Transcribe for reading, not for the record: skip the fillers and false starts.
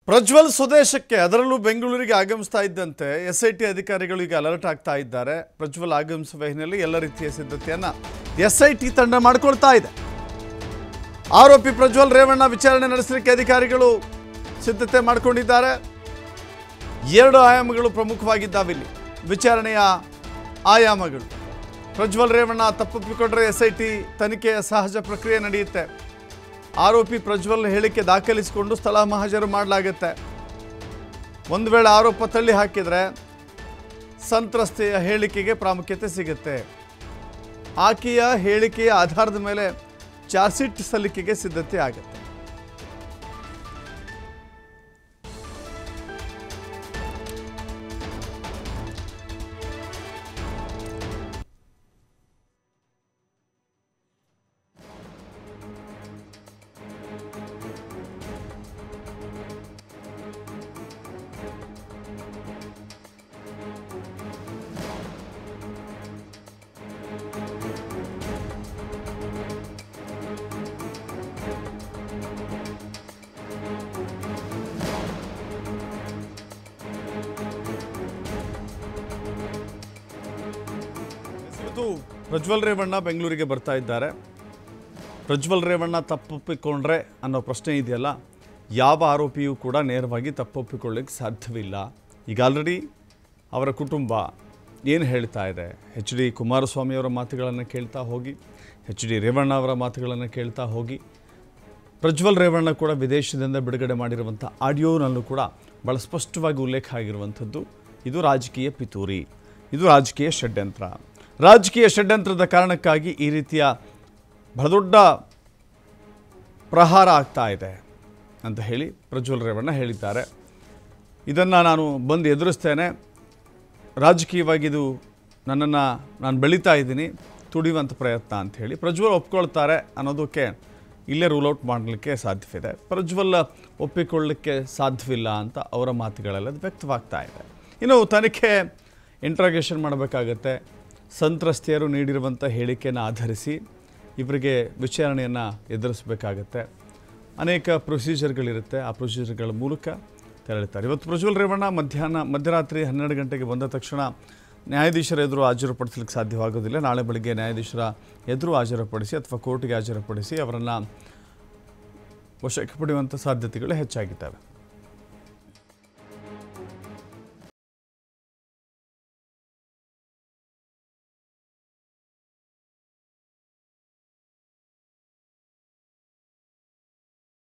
ಪ್ರಜ್ವಲ್ ಸ್ವದೇಶಕ್ಕೆ ಅದರಲ್ಲೂ ಬೆಂಗಳೂರಿಗೆ ಆಗಮಿಸ್ತಾ ಇದ್ದಂತೆ ಎಸ್ಐಟಿ ಅಧಿಕಾರಿಗಳು ಈಗ ಅಲರ್ಟ್ ಆಗ್ತಾ ಇದ್ದಾರೆ. ಪ್ರಜ್ವಲ್ ಆಗಮಿಸುವ ಹಿನ್ನೆಲೆಯಲ್ಲಿ ಎಲ್ಲ ರೀತಿಯ ಸಿದ್ಧತೆಯನ್ನು ಎಸ್ಐಟಿ ತಂಡ ಮಾಡಿಕೊಳ್ತಾ ಇದೆ. ಆರೋಪಿ ಪ್ರಜ್ವಲ್ ರೇವಣ್ಣ ವಿಚಾರಣೆ ನಡೆಸಲಿಕ್ಕೆ ಅಧಿಕಾರಿಗಳು ಸಿದ್ಧತೆ ಮಾಡಿಕೊಂಡಿದ್ದಾರೆ. ಎರಡು ಆಯಾಮಗಳು ಪ್ರಮುಖವಾಗಿದ್ದಾವೆ ಇಲ್ಲಿ ವಿಚಾರಣೆಯ ಆಯಾಮಗಳು. ಪ್ರಜ್ವಲ್ ರೇವಣ್ಣ ತಪ್ಪೊಪ್ಪಿಕೊಂಡರೆ ಎಸ್ಐಟಿ ತನಿಖೆಯ ಸಹಜ ಪ್ರಕ್ರಿಯೆ ನಡೆಯುತ್ತೆ. ಆರೋಪಿ ಪ್ರಜ್ವಲ್ ಹೇಳಿಕೆ ದಾಖಲಿಸಿಕೊಂಡು ಸ್ಥಳ ಮಹಾಜರು ಮಾಡಲಾಗುತ್ತೆ. ಒಂದು ವೇಳೆ ಆರೋಪ ತಳ್ಳಿ ಹಾಕಿದರೆ ಸಂತ್ರಸ್ತೆಯ ಹೇಳಿಕೆಗೆ ಪ್ರಾಮುಖ್ಯತೆ ಸಿಗುತ್ತೆ. ಆಕೆಯ ಹೇಳಿಕೆಯ ಆಧಾರದ ಮೇಲೆ ಚಾರ್ಜ್ ಶೀಟ್ ಸಲ್ಲಿಕೆಗೆ ಸಿದ್ಧತೆ ಆಗುತ್ತೆ. ಪ್ರಜ್ವಲ್ ರೇವಣ್ಣ ಬೆಂಗಳೂರಿಗೆ ಬರ್ತಾ ಇದ್ದಾರೆ. ಪ್ರಜ್ವಲ್ ರೇವಣ್ಣ ತಪ್ಪೊಪ್ಪಿಕೊಂಡ್ರೆ ಅನ್ನೋ ಪ್ರಶ್ನೆ ಇದೆಯಲ್ಲ, ಯಾವ ಆರೋಪಿಯೂ ಕೂಡ ನೇರವಾಗಿ ತಪ್ಪೊಪ್ಪಿಕೊಳ್ಳಿಕ್ಕೆ ಸಾಧ್ಯವಿಲ್ಲ. ಈಗ ಆಲ್ರೆಡಿ ಅವರ ಕುಟುಂಬ ಏನು ಹೇಳ್ತಾ ಇದೆ, ಎಚ್ ಡಿ ಕುಮಾರಸ್ವಾಮಿ ಅವರ ಮಾತುಗಳನ್ನು ಕೇಳ್ತಾ ಹೋಗಿ, ಎಚ್ ಡಿ ರೇವಣ್ಣ ಅವರ ಮಾತುಗಳನ್ನು ಕೇಳ್ತಾ ಹೋಗಿ, ಪ್ರಜ್ವಲ್ ರೇವಣ್ಣ ಕೂಡ ವಿದೇಶದಿಂದ ಬಿಡುಗಡೆ ಮಾಡಿರುವಂಥ ಆಡಿಯೋನಲ್ಲೂ ಕೂಡ ಭಾಳ ಸ್ಪಷ್ಟವಾಗಿ ಉಲ್ಲೇಖ ಆಗಿರುವಂಥದ್ದು, ಇದು ರಾಜಕೀಯ ಪಿತೂರಿ, ಇದು ರಾಜಕೀಯ ಷಡ್ಯಂತ್ರ. ರಾಜಕೀಯ ಷಡ್ಯಂತ್ರದ ಕಾರಣಕ್ಕಾಗಿ ಈ ರೀತಿಯ ಬಹಳ ದೊಡ್ಡ ಪ್ರಹಾರ ಆಗ್ತಾ ಇದೆ ಅಂತ ಹೇಳಿ ಪ್ರಜ್ವಲ್ ರೇವಣ್ಣ ಹೇಳಿದ್ದಾರೆ. ಇದನ್ನು ನಾನು ಬಂದು ಎದುರಿಸ್ತೇನೆ, ರಾಜಕೀಯವಾಗಿ ಇದು ನಾನು ಬೆಳೀತಾ ಇದ್ದೀನಿ, ತುಡಿಯುವಂಥ ಪ್ರಯತ್ನ ಅಂತ ಹೇಳಿ ಪ್ರಜ್ವಲ್ ಒಪ್ಕೊಳ್ತಾರೆ ಅನ್ನೋದಕ್ಕೆ ಇಲ್ಲೇ ರೂಲ್ ಔಟ್ ಮಾಡಲಿಕ್ಕೆ ಸಾಧ್ಯವಿದೆ. ಪ್ರಜ್ವಲ್ ಒಪ್ಪಿಕೊಳ್ಳಲಿಕ್ಕೆ ಸಾಧ್ಯವಿಲ್ಲ ಅಂತ ಅವರ ಮಾತುಗಳೆಲ್ಲ ವ್ಯಕ್ತವಾಗ್ತಾ ಇದೆ. ಇನ್ನು ತನಿಖೆ ಇಂಟ್ರಾಗೇಷನ್ ಮಾಡಬೇಕಾಗತ್ತೆ. ಸಂತ್ರಸ್ತೆಯರು ನೀಡಿರುವಂಥ ಹೇಳಿಕೆಯನ್ನು ಆಧರಿಸಿ ಇವರಿಗೆ ವಿಚಾರಣೆಯನ್ನು ಎದುರಿಸಬೇಕಾಗತ್ತೆ. ಅನೇಕ ಪ್ರೊಸೀಜರ್ಗಳಿರುತ್ತೆ, ಆ ಪ್ರೊಸೀಜರ್ಗಳ ಮೂಲಕ ತೆರಳುತ್ತಾರೆ. ಇವತ್ತು ಪ್ರಜ್ವಲ್ ರೇವಣ್ಣ ಮಧ್ಯರಾತ್ರಿ 12 ಗಂಟೆಗೆ ಬಂದ ತಕ್ಷಣ ನ್ಯಾಯಾಧೀಶರ ಎದುರು ಹಾಜರುಪಡಿಸಲಿಕ್ಕೆ ಸಾಧ್ಯವಾಗೋದಿಲ್ಲ. ನಾಳೆ ಬೆಳಗ್ಗೆ ನ್ಯಾಯಾಧೀಶರ ಎದುರು ಹಾಜರುಪಡಿಸಿ ಅಥವಾ ಕೋರ್ಟ್ಗೆ ಹಾಜರುಪಡಿಸಿ ಅವರನ್ನು ವಶಕ್ಕೆ ಪಡೆಯುವಂಥ ಸಾಧ್ಯತೆಗಳು ಹೆಚ್ಚಾಗಿದ್ದಾವೆ.